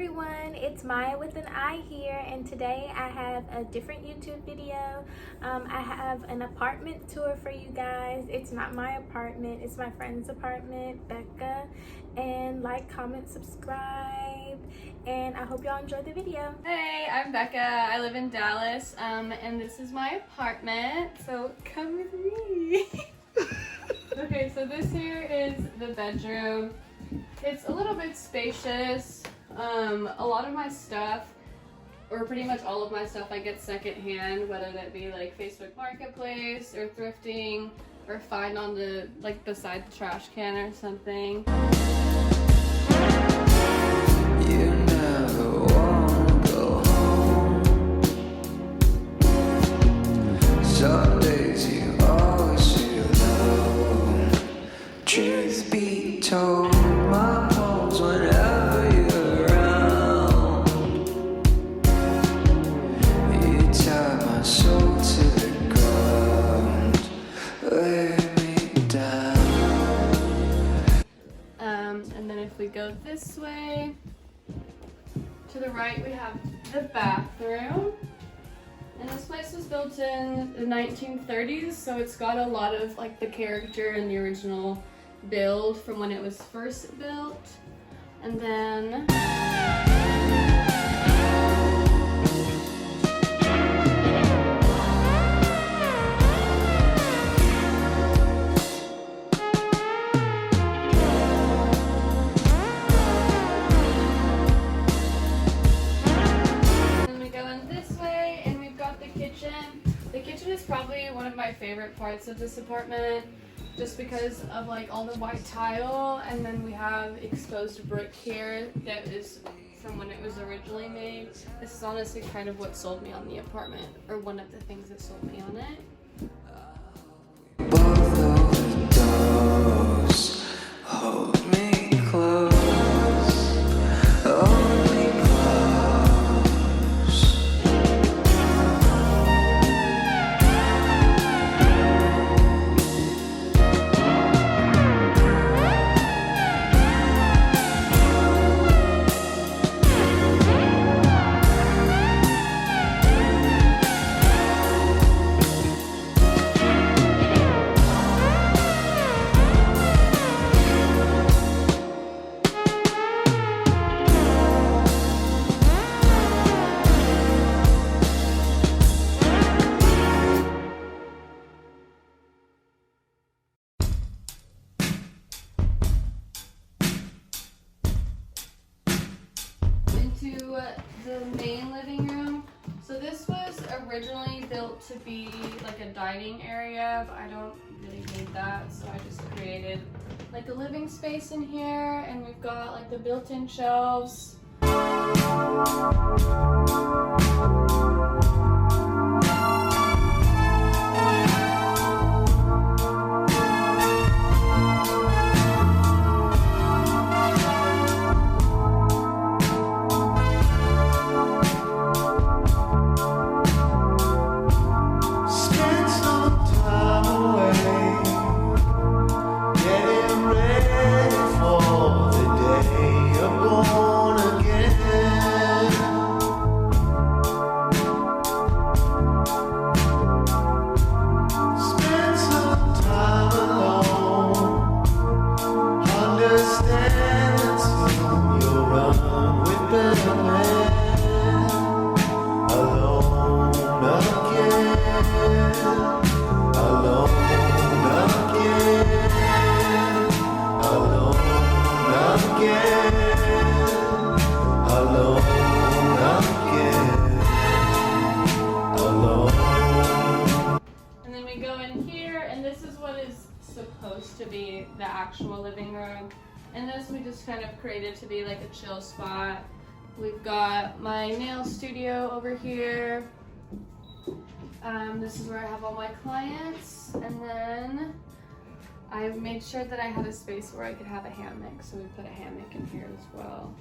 everyone, it's Maya with an I here, and today I have a different YouTube video. I have an apartment tour for you guys. It's not my apartment, it's my friend's apartment, Becca. And like, comment, subscribe, and I hope y'all enjoy the video. Hey, I'm Becca. I live in Dallas, and this is my apartment, so come with me. Okay, so this here is the bedroom. It's a little bit spacious. A lot of my stuff, or pretty much all of my stuff, I get secondhand, whether that be like Facebook Marketplace or thrifting or find on the, like, beside the trash can or something. You never wanna go home. Some days you always feel alone. Truth be told, my palms whenever you're around. You tie my soul to the ground, lay me down. And then if we go this way, to the right we have the bathroom. And this place was built in the 1930s, so it's got a lot of like the character and the original build from when it was first built. And then we go in this way and we've got the kitchen. The kitchen is probably one of my favorite parts of this apartment, just because of like all the white tile, and then we have exposed brick here that is from when it was originally made. This is honestly kind of what sold me on the apartment, or one of the things that sold me on it. Both open doors, hold me close, hold me close. Into the main living room. So this was originally built to be like a dining area, but I don't really need that, so I just created like a living space in here, and we've got like the built-in shelves. Spend some time away, getting ready for the day you're born again. Spend some time alone, understand the tune you'll run with better men. Alone again, alone again, alone again, alone again, alone. And then we go in here, and this is what is supposed to be the actual living room. And this we just kind of created to be like a chill spot. We've got my nail studio over here. This is where I have all my clients. And then I made sure that I had a space where I could have a hammock, so we put a hammock in here as well.